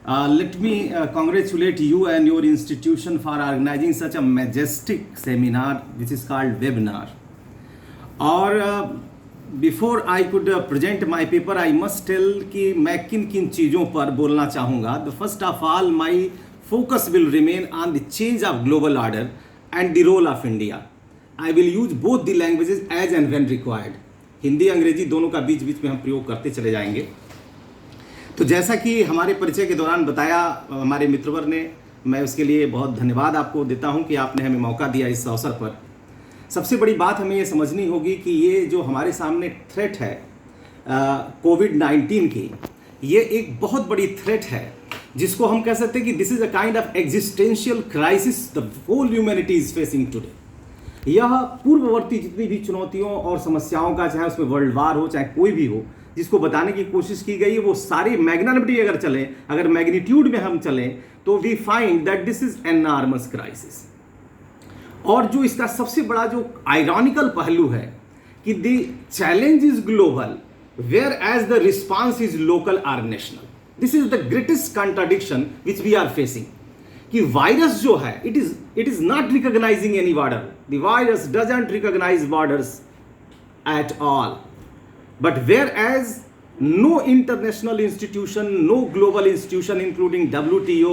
Let me congratulate you and your institution for organizing such a majestic seminar, which is called webinar. और before I could present my paper, I must tell कि मैं किन किन चीज़ों पर बोलना चाहूँगा. The first of all, my focus will remain on the change of global order and the role of India. I will use both the languages as and when required. Hindi अंग्रेजी दोनों का बीच बीच में हम प्रयोग करते चले जाएंगे. तो जैसा कि हमारे परिचय के दौरान बताया हमारे मित्रवर ने, मैं उसके लिए बहुत धन्यवाद आपको देता हूं कि आपने हमें मौका दिया इस अवसर पर. सबसे बड़ी बात हमें ये समझनी होगी कि ये जो हमारे सामने थ्रेट है कोविड-19 की, ये एक बहुत बड़ी थ्रेट है जिसको हम कह सकते हैं कि this is a kind of existential crisis the whole humanity is facing today. यह पूर्ववर्ती जितनी भी चुनौतियों और समस्याओं का, चाहे उसमें वर्ल्ड वार हो चाहे कोई भी हो, जिसको बताने की कोशिश की गई है, वो सारी मैग्नानिमिटी अगर चले, अगर मैग्नीट्यूड में हम चलें, तो we find that this is enormous crisis. और जो इसका सबसे बड़ा जो आयरॉनिकल पहलू है कि the challenge is global where as the response is local और national. This is the greatest contradiction which we are facing. कि वायरस जो है it is not recognising any border. The virus doesn't recognise borders at all. But whereas no international institution, no global institution including WTO,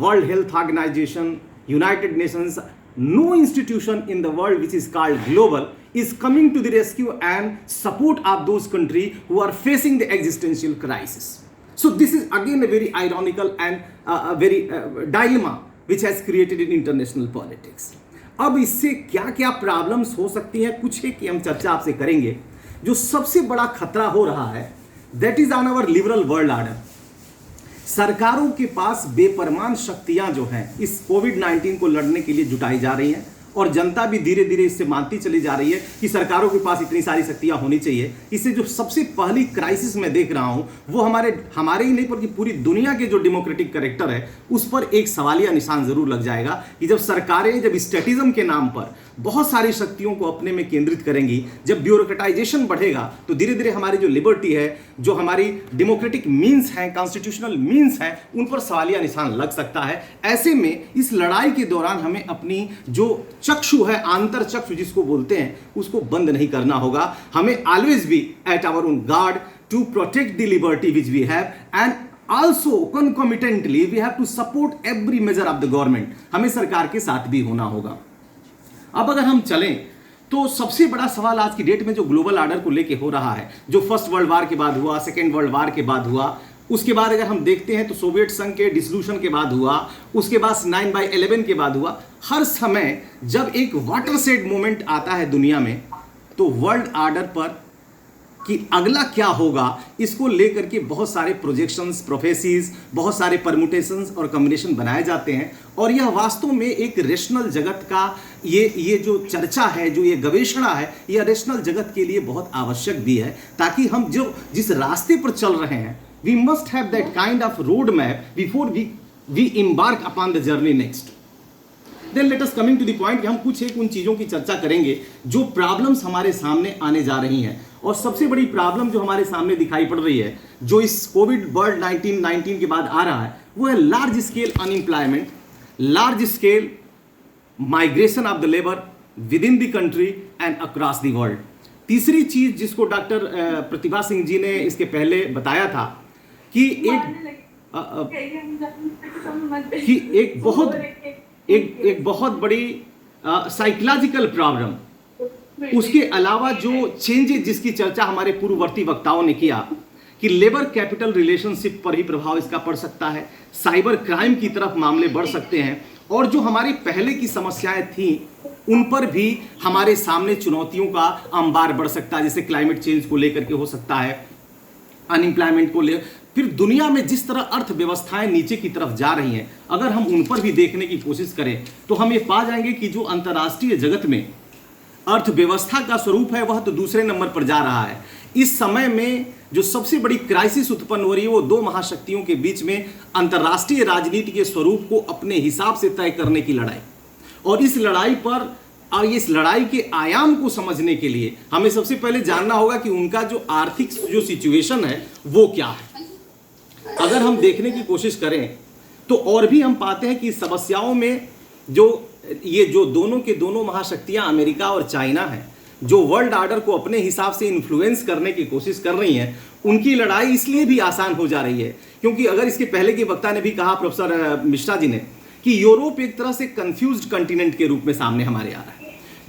World Health Organization, United Nations, no institution in the world which is called global is coming to the rescue and support of those countries who are facing the existential crisis. So this is again a very ironical and a very dilemma which has created in international politics. अब इससे क्या क्या problems हो सकती हैं, कुछ है कि हम चर्चा आपसे करेंगे. जो सबसे बड़ा खतरा हो रहा है that is on our liberal world order. सरकारों के पास बेपरवाह शक्तियां जो हैं इस कोविड-19 को लड़ने के लिए जुटाई जा रही हैं, और जनता भी धीरे धीरे इससे मानती चली जा रही है कि सरकारों के पास इतनी सारी शक्तियां होनी चाहिए. इससे जो सबसे पहली क्राइसिस मैं देख रहा हूं वो हमारे ही नहीं बल्कि पूरी दुनिया के जो डेमोक्रेटिक कैरेक्टर है उस पर एक सवालिया निशान जरूर लग जाएगा कि जब सरकारें जब स्टैटिज्म के नाम पर बहुत सारी शक्तियों को अपने में केंद्रित करेंगी, जब ब्यूरोक्रेटाइजेशन बढ़ेगा, तो धीरे धीरे हमारी जो लिबर्टी है, जो हमारी डेमोक्रेटिक मीन्स हैं, कॉन्स्टिट्यूशनल मीन्स हैं, उन पर सवालिया निशान लग सकता है. ऐसे में इस लड़ाई के दौरान हमें अपनी जो चक्षु है, आंतर चक्षु जिसको बोलते हैं, उसको बंद नहीं करना होगा. हमें always be at our own guard to protect the liberty which we have, and also concomitantly we have to support every measure of the government. हमें सरकार के साथ भी होना होगा. अब अगर हम चलें तो सबसे बड़ा सवाल आज की डेट में जो ग्लोबल ऑर्डर को लेके हो रहा है, जो फर्स्ट वर्ल्ड वार के बाद हुआ, सेकेंड वर्ल्ड वार के बाद हुआ, उसके बाद अगर हम देखते हैं तो सोवियत संघ के डिसोल्यूशन के बाद हुआ, उसके बाद 9/11 के बाद हुआ. हर समय जब एक वाटरशेड मोमेंट आता है दुनिया में, तो वर्ल्ड ऑर्डर पर कि अगला क्या होगा इसको लेकर के बहुत सारे प्रोजेक्शंस, प्रोफेसीज, बहुत सारे परमुटेशंस और कॉम्बिनेशन बनाए जाते हैं. और यह वास्तव में एक रेशनल जगत का ये जो चर्चा है, जो ये गवेषणा है, यह रेशनल जगत के लिए बहुत आवश्यक भी है, ताकि हम जो जिस रास्ते पर चल रहे हैं, we must have that kind of road map before we embark upon the journey next. Then let us coming to the point कि हम कुछ एक उन चीज़ों की चर्चा करेंगे जो प्रॉब्लम्स हमारे सामने आने जा रही हैं. और सबसे बड़ी प्रॉब्लम जो हमारे सामने दिखाई पड़ रही है, जो इस कोविड वर्ल्ड 19 के बाद आ रहा है, वो है large scale unemployment, large scale migration of the labour with in the country and across the world. तीसरी चीज जिसको डॉक्टर प्रतिभा सिंह जी ने इसके पहले बताया था कि एक बहुत बड़ी साइकोलॉजिकल प्रॉब्लम, उसके अलावा जो चेंजेस जिसकी चर्चा हमारे पूर्ववर्ती वक्ताओं ने किया कि लेबर कैपिटल रिलेशनशिप पर ही प्रभाव इसका पड़ सकता है, साइबर क्राइम की तरफ मामले बढ़ सकते हैं, और जो हमारी पहले की समस्याएं थी उन पर भी हमारे सामने चुनौतियों का अंबार बढ़ सकता है, जैसे क्लाइमेट चेंज को लेकर के हो सकता है, अनएम्प्लॉयमेंट को ले. फिर दुनिया में जिस तरह अर्थव्यवस्थाएं नीचे की तरफ जा रही हैं, अगर हम उन पर भी देखने की कोशिश करें तो हम ये पा जाएंगे कि जो अंतर्राष्ट्रीय जगत में अर्थव्यवस्था का स्वरूप है वह तो दूसरे नंबर पर जा रहा है. इस समय में जो सबसे बड़ी क्राइसिस उत्पन्न हो रही है वो दो महाशक्तियों के बीच में अंतर्राष्ट्रीय राजनीति के स्वरूप को अपने हिसाब से तय करने की लड़ाई. और इस लड़ाई पर और इस लड़ाई के आयाम को समझने के लिए हमें सबसे पहले जानना होगा कि उनका जो आर्थिक जो सिचुएशन है वो क्या है. अगर हम देखने की कोशिश करें तो और भी हम पाते हैं कि इस समस्याओं में जो दोनों के दोनों महाशक्तियां अमेरिका और चाइना हैं, जो वर्ल्ड ऑर्डर को अपने हिसाब से इन्फ्लुएंस करने की कोशिश कर रही हैं, उनकी लड़ाई इसलिए भी आसान हो जा रही है क्योंकि अगर इसके पहले के वक्ता ने भी कहा, प्रोफेसर मिश्रा जी ने, कि यूरोप एक तरह से कंफ्यूज्ड कॉन्टिनेंट के रूप में सामने हमारे आ रहा है।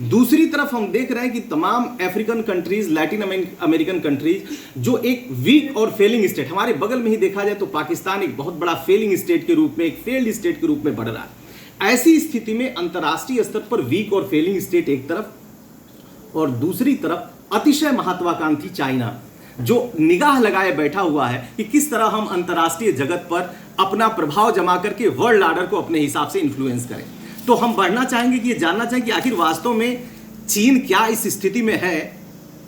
दूसरी तरफ हम देख रहे हैं कि तमाम African countries, Latin American countries जो एक वीक और फेलिंग स्टेट, हमारे बगल में ही देखा जाए तो पाकिस्तान एक बहुत बड़ा फेलिंग स्टेट के रूप में, एक फेल्ड स्टेट के रूप में बढ़ रहा है। ऐसी स्थिति में अंतर्राष्ट्रीय स्तर पर वीक और फेलिंग स्टेट एक तरफ और दूसरी तरफ अतिशय महत्वाकांक्षी चाइना, जो निगाह लगाए बैठा हुआ है कि किस तरह हम अंतर्राष्ट्रीय जगत पर अपना प्रभाव जमा करके वर्ल्ड ऑर्डर को अपने हिसाब से इन्फ्लुएंस करें। तो हम बढ़ना चाहेंगे कि ये जानना चाहेंगे कि आखिर वास्तव में चीन क्या इस स्थिति में है।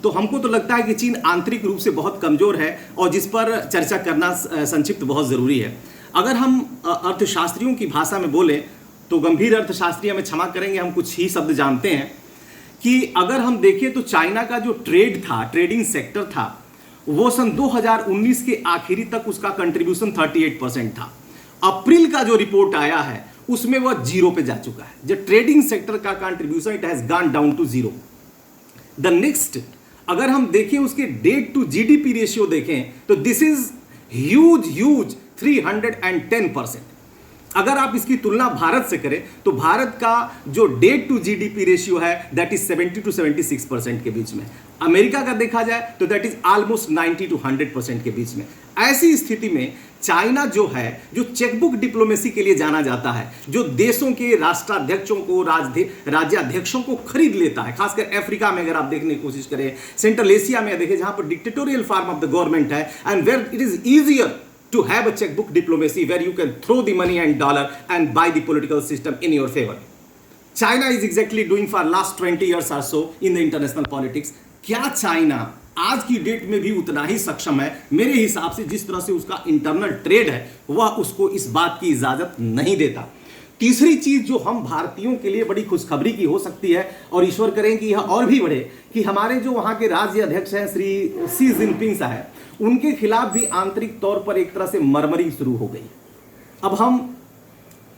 तो हमको तो लगता है कि चीन आंतरिक रूप से बहुत कमजोर है और जिस पर चर्चा करना संक्षिप्त बहुत जरूरी है। अगर हम अर्थशास्त्रियों की भाषा में बोलें तो गंभीर अर्थशास्त्री हमें क्षमा करेंगे, हम कुछ ही शब्द जानते हैं कि अगर हम देखें तो चाइना का जो ट्रेड था, ट्रेडिंग सेक्टर था, वो सन 2019 के आखिरी तक उसका कंट्रीब्यूशन 38% था। अप्रैल का जो रिपोर्ट आया है उसमें वह 0 पे जा चुका है। जो ट्रेडिंग सेक्टर का contribution, it has gone down to 0। The next, अगर हम देखें उसके डेट टू जीडीपी रेशियो देखें तो दिस इज ह्यूज 310%। अगर आप इसकी तुलना भारत से करें तो भारत का जो डेट टू जीडीपी रेशियो है दैट इज 70 to 76% के बीच में। अमेरिका का देखा जाए तो दैट इज ऑलमोस्ट 90 to 100% के बीच में। ऐसी स्थिति में चाइना जो है, जो चेकबुक डिप्लोमेसी के लिए जाना जाता है, जो देशों के राष्ट्राध्यक्षों को, राज्याध्यक्षों को खरीद लेता है, खासकर अफ्रीका में अगर आप देखने की कोशिश करें, सेंट्रल एशिया में देखें जहां पर dictatorial form of the government है, and where it is easier to have a checkbook diplomacy where you can throw the money and dollar and buy the political system in your favor. China is exactly doing for last 20 years or so in the international politics. क्या China आज की date में भी उतना ही सक्षम है? मेरे हिसाब से जिस तरह से उसका इंटरनल ट्रेड है वह उसको इस बात की इजाजत नहीं देता। तीसरी चीज जो हम भारतीयों के लिए बड़ी खुशखबरी की हो सकती है, और ईश्वर करें कि यह और भी बढ़े, कि हमारे जो वहां के राज्य अध्यक्ष हैं श्री शी जिनपिंग साहब, उनके खिलाफ भी आंतरिक तौर पर एक तरह से मरमरी शुरू हो गई। अब हम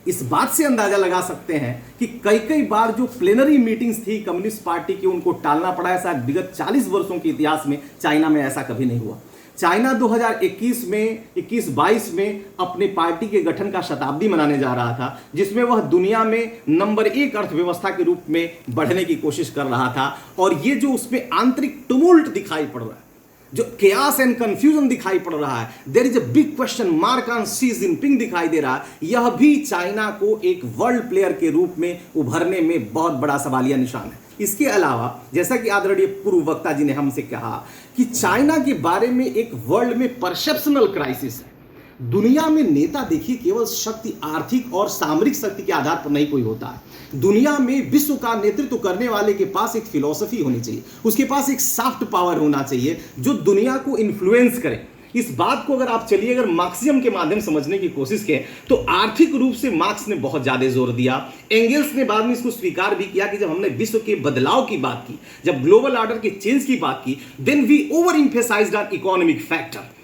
इस बात से अंदाजा लगा सकते हैं कि कई बार जो प्लेनरी मीटिंग्स थी कम्युनिस्ट पार्टी की, उनको टालना पड़ा है। शायद विगत 40 वर्षों के इतिहास में चाइना में ऐसा कभी नहीं हुआ। चाइना 2021 में 21-22 में अपने पार्टी के गठन का शताब्दी मनाने जा रहा था, जिसमें वह दुनिया में नंबर 1 अर्थव्यवस्था के रूप में बढ़ने की कोशिश कर रहा था। और ये जो उसमें आंतरिक टुमुल्ट दिखाई पड़ रहा है, जो केयास एंड कंफ्यूजन दिखाई पड़ रहा है, there is a big question mark on Xi Jinping दिखाई दे रहा है, यह भी चाइना को एक वर्ल्ड प्लेयर के रूप में उभरने में बहुत बड़ा सवालिया निशान है। इसके अलावा जैसा कि आदरणीय पूर्व वक्ता जी ने हमसे कहा कि चाइना के बारे में एक वर्ल्ड में परसेप्शनल क्राइसिस है। दुनिया में नेता देखिए केवल शक्ति, आर्थिक और सामरिक शक्ति के आधार पर नहीं कोई होता है। दुनिया में विश्व का नेतृत्व करने वाले के पास एक फिलॉसफी होनी चाहिए, उसके पास एक सॉफ्ट पावर होना चाहिए जो दुनिया को इन्फ्लुएंस करे। इस बात को अगर आप चलिए अगर मार्क्सिज्म के माध्यम समझने की कोशिश करें तो आर्थिक रूप से मार्क्स ने बहुत ज्यादा जोर दिया। एंगल्स ने बाद में इसको स्वीकार भी किया कि जब हमने विश्व के बदलाव की बात की, जब ग्लोबल ऑर्डर के चेंज की बात की, then we overemphasised on economic factor.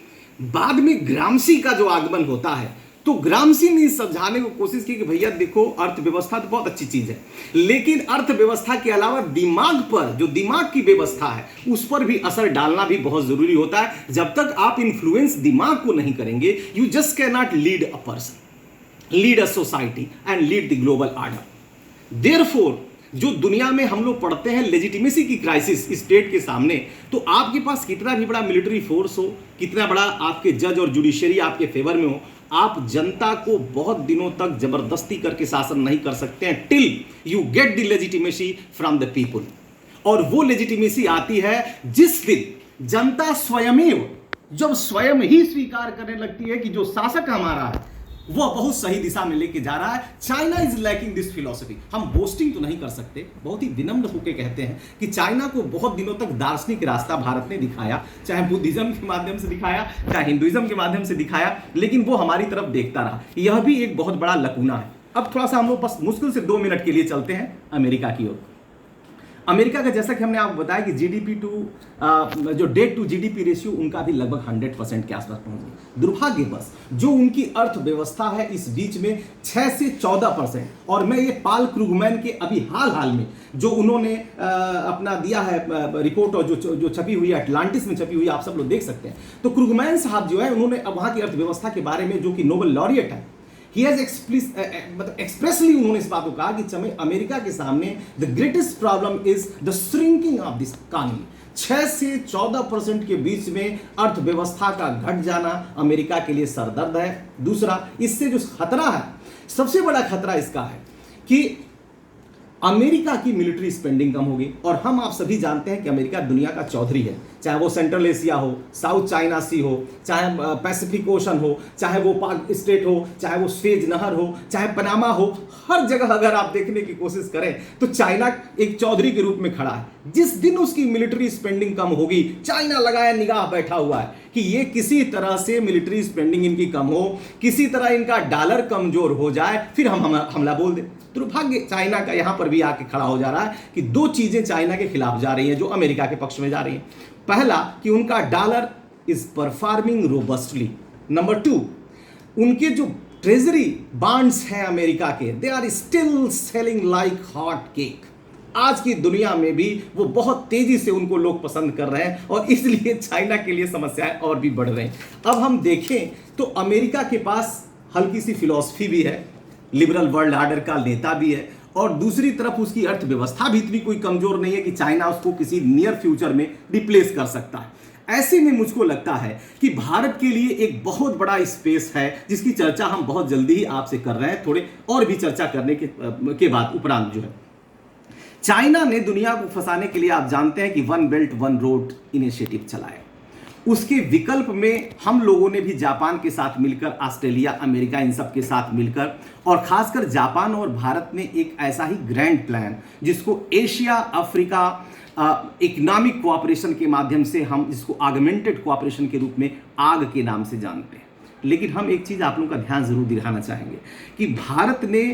बाद में ग्रामसी का जो आगमन होता है तो ग्रामसी ने समझाने की कोशिश की कि भैया देखो अर्थव्यवस्था तो बहुत अच्छी चीज है, लेकिन अर्थव्यवस्था के अलावा दिमाग पर, जो दिमाग की व्यवस्था है उस पर भी असर डालना भी बहुत जरूरी होता है। जब तक आप इन्फ्लुएंस दिमाग को नहीं करेंगे, you just can not lead a person, lead a society and lead the global order. Therefore जो दुनिया में हम लोग पढ़ते हैं लेजिटिमेसी की क्राइसिस स्टेट के सामने, तो आपके पास कितना भी बड़ा मिलिट्री फोर्स हो, कितना बड़ा आपके जज और जुडिशरी आपके फेवर में हो, आप जनता को बहुत दिनों तक जबरदस्ती करके शासन नहीं कर सकते हैं till you get the legitimacy from the people. और वो लेजिटिमेसी आती है जिस दिन जनता स्वयमेव, जब स्वयं ही स्वीकार करने लगती है कि जो शासक हमारा है वह बहुत सही दिशा में लेके जा रहा है। China is lacking this philosophy. हम बोस्टिंग तो नहीं कर सकते, बहुत ही विनम्र होकर कहते हैं कि चाइना को बहुत दिनों तक दार्शनिक रास्ता भारत ने दिखाया, चाहे बुद्धिज्म के माध्यम से दिखाया, चाहे हिंदुइज्म के माध्यम से दिखाया, लेकिन वो हमारी तरफ देखता रहा। यह भी एक बहुत बड़ा लकूना है। अब थोड़ा सा हम लोग बस मुश्किल से 2 मिनट के लिए चलते हैं अमेरिका की ओर। अमेरिका का जैसा कि हमने आपको बताया कि जीडीपी टू जो डेट टू जीडीपी रेशियो उनका भी लगभग 100% के आसपास पहुंच गया। दुर्भाग्यवश जो उनकी अर्थव्यवस्था है इस बीच में 6 से 14%। और मैं ये पाल क्रूगमैन के अभी हाल में जो उन्होंने अपना दिया है रिपोर्ट और जो छपी हुई है अटलांटिस में छपी हुई है, आप सब लोग देख सकते हैं। तो क्रूगमैन साहब जो है उन्होंने अब वहां की अर्थव्यवस्था के बारे में, जो कि नोबेल लॉरिएट है, एक्सप्रेसली उन्होंने इस बात को कहा कि अमेरिका के सामने the greatest problem is the shrinking of this economy. 6 से 14% के बीच में अर्थव्यवस्था का घट जाना अमेरिका के लिए सरदर्द है। दूसरा, इससे जो खतरा है, सबसे बड़ा खतरा इसका है कि अमेरिका की मिलिट्री स्पेंडिंग कम होगी। और हम आप सभी जानते हैं कि अमेरिका दुनिया का चौधरी है, चाहे वो सेंट्रल एशिया हो, साउथ चाइना सी हो, चाहे पैसिफिक ओशन हो, चाहे वो पाक स्टेट हो, चाहे वो स्वेज नहर हो, चाहे पनामा हो, हर जगह अगर आप देखने की कोशिश करें तो चाइना एक चौधरी के रूप में खड़ा है। जिस दिन उसकी मिलिट्री स्पेंडिंग कम होगी, चाइना लगाया निगाह बैठा हुआ है कि ये किसी तरह से मिलिट्री स्पेंडिंग इनकी कम हो, किसी तरह इनका डॉलर कमजोर हो जाए, फिर हम हमला बोल दें। दुर्भाग्य चाइना का यहां पर भी आके खड़ा हो जा रहा है कि दो चीजें चाइना के खिलाफ जा रही हैं जो अमेरिका के पक्ष में जा रही हैं। पहला कि उनका dollar is performing robustly. Number 2, उनके जो ट्रेजरी बॉन्ड्स हैं अमेरिका के, they are still selling like hot cake. आज की दुनिया में भी वो बहुत तेजी से उनको लोग पसंद कर रहे हैं और इसलिए चाइना के लिए समस्याएं और भी बढ़ रही हैं। अब हम देखें तो अमेरिका के पास हल्की सी फिलॉसफी भी है, लिबरल वर्ल्ड ऑर्डर का नेता भी है, और दूसरी तरफ उसकी अर्थव्यवस्था भी इतनी कोई कमजोर नहीं है कि चाइना उसको किसी नियर फ्यूचर में रिप्लेस कर सकता है। ऐसे में मुझको लगता है कि भारत के लिए एक बहुत बड़ा स्पेस है जिसकी चर्चा हम बहुत जल्दी ही आपसे कर रहे हैं, थोड़े और भी चर्चा करने के बाद उपरांत जो है। चाइना ने दुनिया को फंसाने के लिए आप जानते हैं कि one belt one road initiative चलाया। उसके विकल्प में हम लोगों ने भी जापान के साथ मिलकर, ऑस्ट्रेलिया, अमेरिका, इन सब के साथ मिलकर, और खासकर जापान और भारत ने एक ऐसा ही ग्रैंड प्लान जिसको एशिया अफ्रीका इकोनॉमिक कोऑपरेशन के माध्यम से हम इसको ऑगमेंटेड कोऑपरेशन के रूप में आग के नाम से जानते हैं। लेकिन हम एक चीज़ आप लोगों का ध्यान जरूर दिलाना चाहेंगे कि भारत ने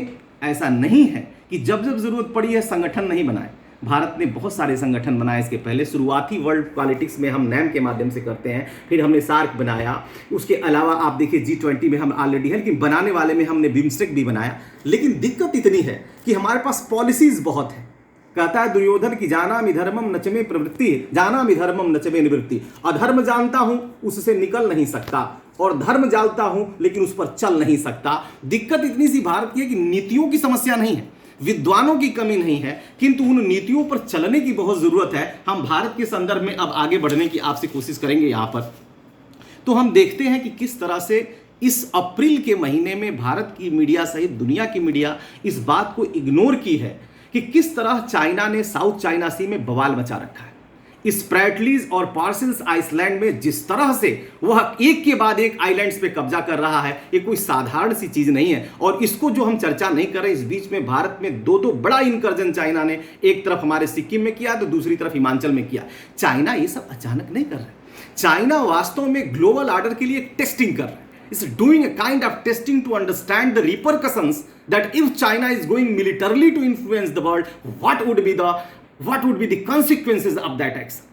ऐसा नहीं है कि जब जब जरूरत पड़ी है संगठन नहीं बनाए। भारत ने बहुत सारे संगठन बनाए इसके पहले। शुरुआती वर्ल्ड पॉलिटिक्स में हम नैम के माध्यम से करते हैं, फिर हमने सार्क बनाया, उसके अलावा आप देखिए G20 में हम ऑलरेडी है, लेकिन बनाने वाले में हमने बिम्स्टेक भी बनाया। लेकिन दिक्कत इतनी है कि हमारे पास पॉलिसीज बहुत है। कहता है दुर्योधन की जानामि धर्मम नचमे प्रवृत्ति, जानामि धर्मम नचमे निवृत्ति। अधर्म जानता हूं उससे निकल नहीं सकता, और धर्म जानता हूं लेकिन उस पर चल नहीं सकता। दिक्कत इतनी सी भारत की है कि नीतियों की समस्या नहीं है, विद्वानों की कमी नहीं है, किंतु उन नीतियों पर चलने की बहुत जरूरत है। हम भारत के संदर्भ में अब आगे बढ़ने की आपसे कोशिश करेंगे। यहां पर तो हम देखते हैं कि किस तरह से इस अप्रैल के महीने में भारत की मीडिया सहित दुनिया की मीडिया इस बात को इग्नोर की है कि किस तरह चाइना ने साउथ चाइना सी में बवाल मचा रखा है। स्प्रैटलीज और पार्सल्स आइसलैंड में जिस तरह से वह एक के बाद एक आइलैंड्स पे कब्जा कर रहा है, ये कोई साधारण सी चीज नहीं है। और इसको जो हम चर्चा नहीं कर रहे, इस बीच में भारत में दो बड़ा इनकर्जन चाइना ने एक तरफ हमारे सिक्किम में किया तो दूसरी तरफ हिमाचल में किया। चाइना ये सब अचानक नहीं कर रहा। चाइना वास्तव में ग्लोबल ऑर्डर के लिए एक टेस्टिंग कर रहा है। It's doing a kind of testing to understand the repercussions that if China is going militarily to influence the world, what would be the consequences of that action?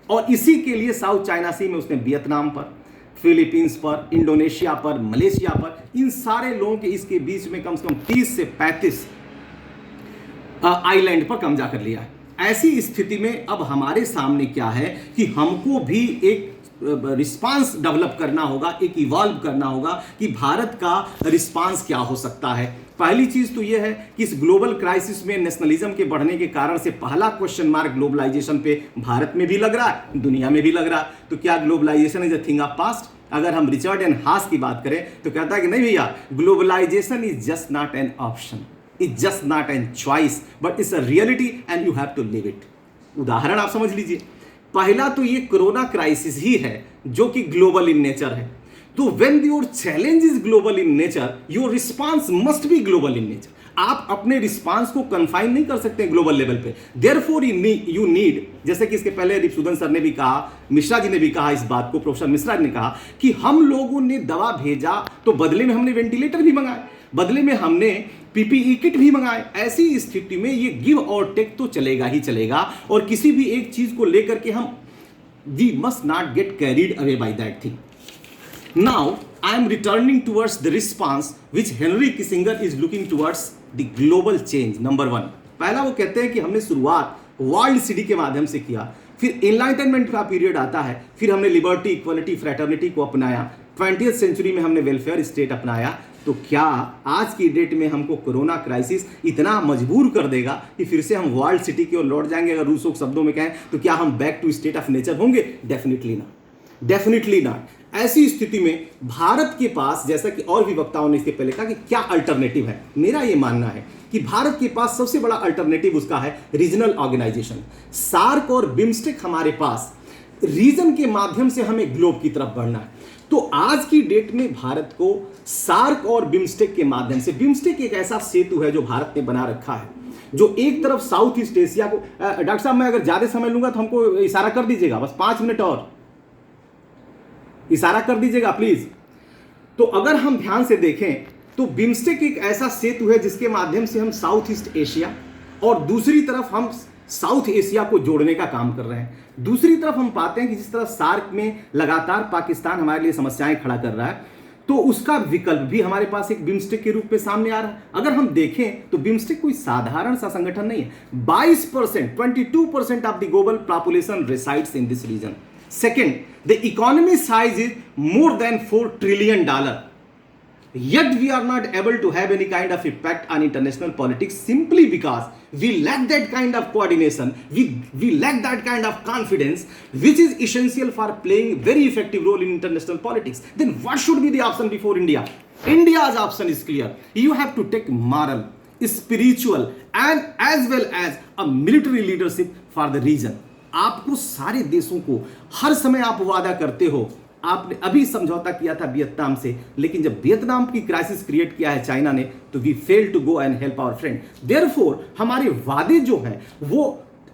और इसी के लिए साउथ चाइना सी में उसने Vietnam पर, Philippines पर, Indonesia पर, Malaysia पर, इन सारे लोगों के इसके बीच में कम से कम 30 से 35 आइलैंड पर कब्जा कर लिया है। ऐसी स्थिति में अब हमारे सामने क्या है कि हमको भी एक रिस्पांस डेवलप करना होगा, एक इवॉल्व करना होगा कि भारत का रिस्पांस क्या हो सकता है। पहली चीज तो यह है कि इस ग्लोबल क्राइसिस में नेशनलिज्म के बढ़ने के कारण से पहला क्वेश्चन मार्क ग्लोबलाइजेशन पे भारत में भी लग रहा है, दुनिया में भी लग रहा है। तो क्या globalisation is a thing of past? अगर हम रिचर्ड एंड हास की बात करें तो कहता है कि नहीं भैया, globalisation is just not an option, is just not an choice, but it's a reality and you have to live it. उदाहरण आप समझ लीजिए। पहला तो ये कोरोना क्राइसिस ही है जो कि ग्लोबल इन नेचर है। तो when your challenge is global in nature, your response must be global in nature. आप अपने रिस्पांस को कन्फाइन नहीं कर सकते ग्लोबल लेवल पे। देयरफॉर यू नीड, जैसे कि इसके पहले रिपुदन सर ने भी कहा, मिश्रा जी ने भी कहा इस बात को, प्रोफेसर मिश्रा ने कहा कि हम लोगों ने दवा भेजा तो बदले में हमने वेंटिलेटर भी मंगाए, बदले में हमने पीपीई किट भी मंगाए। ऐसी स्थिति में ये गिव और टेक तो चलेगा ही चलेगा, और किसी भी एक चीज को लेकर के हम we must not get carried away by that thing. Now I am returning towards the response which Henry Kissinger is looking towards the global change. Number 1, पहला वो कहते हैं कि हमने शुरुआत वर्ल्ड सिटी के माध्यम से किया, फिर एनलाइटनमेंट का पीरियड आता है, फिर हमने लिबर्टी, इक्वलिटी, फ्रेटर्निटी को अपनाया, 20th सेंचुरी में हमने वेलफेयर स्टेट अपनाया। तो क्या आज की डेट में हमको कोरोना क्राइसिस इतना मजबूर कर देगा कि फिर से हम वर्ल्ड सिटी की ओर लौट जाएंगे? अगर रूसों के शब्दों में कहें तो क्या हम back to state of nature होंगे? Definitely not, definitely not. ऐसी स्थिति में भारत के पास, जैसा कि और भी वक्ताओं ने इसके पहले कहा कि क्या अल्टरनेटिव है, मेरा यह मानना है कि भारत के पास सबसे बड़ा अल्टरनेटिव उसका है रीजनल ऑर्गेनाइजेशन। सार्क और बिम्स्टेक हमारे पास, रीजन के माध्यम से हमें ग्लोब की तरफ बढ़ना है। तो आज की डेट में भारत को सार्क और बिम्स्टेक के माध्यम से, बिम्स्टेक एक ऐसा सेतु है जो भारत ने बना रखा है, जो एक तरफ साउथ ईस्ट एशिया को, डॉक्टर साहब मैं अगर ज्यादा समय लूंगा तो हमको इशारा कर दीजिएगा, बस 5 मिनट और इशारा कर दीजिएगा प्लीज। तो अगर हम ध्यान से देखें तो बिम्स्टेक एक ऐसा सेतु है जिसके माध्यम से हम साउथ ईस्ट एशिया और दूसरी तरफ हम साउथ एशिया को जोड़ने का काम कर रहे हैं। दूसरी तरफ हम पाते हैं कि जिस तरह सार्क में लगातार पाकिस्तान हमारे लिए समस्याएं खड़ा कर रहा है, तो उसका विकल्प भी हमारे पास एक बिम्स्टेक के रूप में सामने आ रहा है। अगर हम देखें तो बिम्स्टेक कोई साधारण सा संगठन नहीं है। 22%, 22% of the global population resides in this region. Second, the economy size is more than $4 trillion. Yet we are not able to have any kind of impact on international politics simply because we lack that kind of coordination, we lack that kind of confidence which is essential for playing very effective role in international politics. Then what should be the option before India? India's option is clear. You have to take moral, spiritual and as well as a military leadership for the region. आपको सारे देशों को हर समय आप वादा करते हो, आपने अभी समझौता किया था वियतनाम से, लेकिन जब वियतनाम की क्राइसिस क्रिएट किया है चाइना ने, तो we fail to go and help our friend. Therefore हमारे वादे जो हैं वो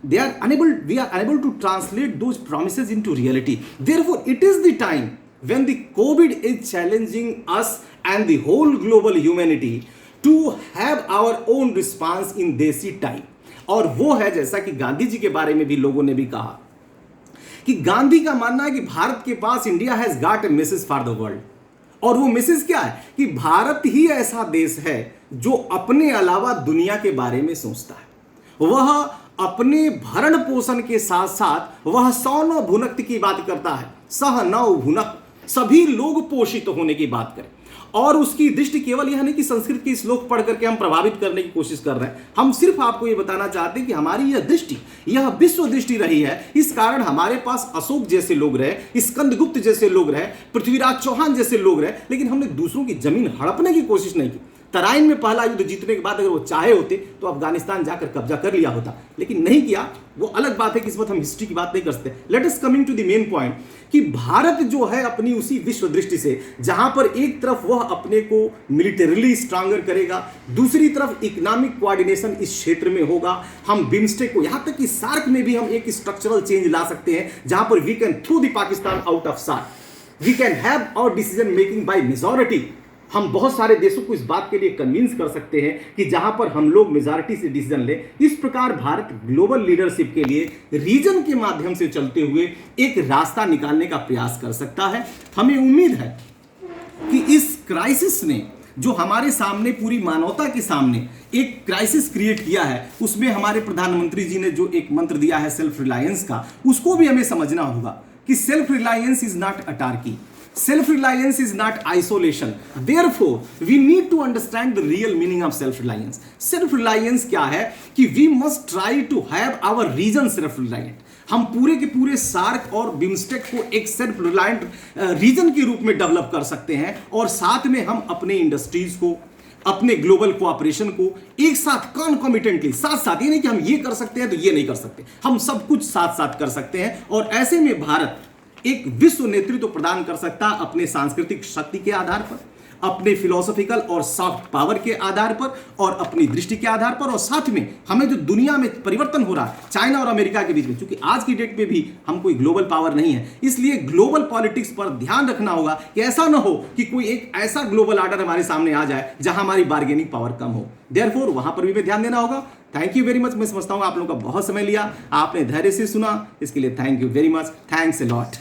we are unable to translate those promises into reality. Therefore it is the time when the COVID is challenging us and the whole global humanity to have our own response in desi time. और वो है, जैसा कि गांधी जी के बारे में भी लोगों ने भी कहा कि गांधी का मानना है कि भारत के पास, India has got a message for the world. और वो मैसेज क्या है कि भारत ही ऐसा देश है जो अपने अलावा दुनिया के बारे में सोचता है। वह अपने भरण पोषण के साथ साथ वह सौ नौ भुनक की बात करता है, सह नौ भुनक, सभी लोग पोषित होने की बात करें। और उसकी दृष्टि केवल यह नहीं कि संस्कृत के श्लोक पढ़ करके हम प्रभावित करने की कोशिश कर रहे हैं। हम सिर्फ आपको यह बताना चाहते हैं कि हमारी यह दृष्टि, यह विश्व दृष्टि रही है। इस कारण हमारे पास अशोक जैसे लोग रहे, स्कंदगुप्त जैसे लोग रहे, पृथ्वीराज चौहान जैसे लोग रहे, लेकिन हमने दूसरों की जमीन हड़पने की कोशिश नहीं की। तराइन में पहला युद्ध जीतने के बाद अगर वो चाहे होते तो अफगानिस्तान जाकर कब्जा कर लिया होता, लेकिन नहीं किया। वो अलग बात है कि इस वक्त हम हिस्ट्री की बात नहीं कर सकते। Let us coming to the main point कि भारत जो है अपनी उसी विश्व दृष्टि से, जहां पर एक तरफ वह अपने को मिलिटरीली स्ट्रांगर करेगा, दूसरी तरफ इकोनॉमिक कोऑर्डिनेशन इस क्षेत्र में होगा। हम बिम्स्टेक को, यहां तक कि सार्क में भी हम एक स्ट्रक्चरल चेंज ला सकते हैं जहां पर we can throw the Pakistan out of SAARC, we can have our decision making by majority. हम बहुत सारे देशों को इस बात के लिए कन्विंस कर सकते हैं कि जहां पर हम लोग मेजॉरिटी से डिसीजन ले। इस प्रकार भारत ग्लोबल लीडरशिप के लिए रीजन के माध्यम से चलते हुए एक रास्ता निकालने का प्रयास कर सकता है। हमें उम्मीद है कि इस क्राइसिस ने जो हमारे सामने, पूरी मानवता के सामने एक क्राइसिस क्रिएट किया है, उसमें हमारे प्रधानमंत्री जी ने जो एक मंत्र दिया है सेल्फ रिलायंस का, उसको भी हमें समझना होगा कि self reliance is not autarky, self-reliance is not isolation. Therefore we need to understand the real meaning of self-reliance. Self-reliance क्या है कि we must try to have our region self-reliant. हम पूरे के पूरे सार्क और बिम्स्टेक को एक सेल्फ रिलायंट रीजन के रूप में डेवलप कर सकते हैं, और साथ में हम अपने इंडस्ट्रीज को, अपने ग्लोबल कोऑपरेशन को एक साथ कॉन्कॉमिटेंटली, साथ साथ, ये नहीं कि हम ये कर सकते हैं तो ये नहीं कर सकते, हम सब कुछ साथ साथ कर सकते हैं। और ऐसे में भारत एक विश्व नेतृत्व प्रदान कर सकता है अपने सांस्कृतिक शक्ति के आधार पर, अपने फिलोसॉफिकल और सॉफ्ट पावर के आधार पर और अपनी दृष्टि के आधार पर, और साथ में हमें जो दुनिया में परिवर्तन हो रहा है चाइना और अमेरिका के बीच में, क्योंकि आज की डेट में भी हम कोई ग्लोबल पावर नहीं है, इसलिए ग्लोबल पॉलिटिक्स पर ध्यान रखना होगा कि ऐसा ना हो कि कोई एक ऐसा ग्लोबल ऑर्डर हमारे सामने आ जाए जहां हमारी बार्गेनिंग पावर कम हो। देयरफॉर वहां पर भी हमें ध्यान देना होगा। Thank you very much. मैं समझता हूं आप लोगों का बहुत समय लिया, आपने धैर्य से सुना, इसके लिए thank you very much. Thanks a lot.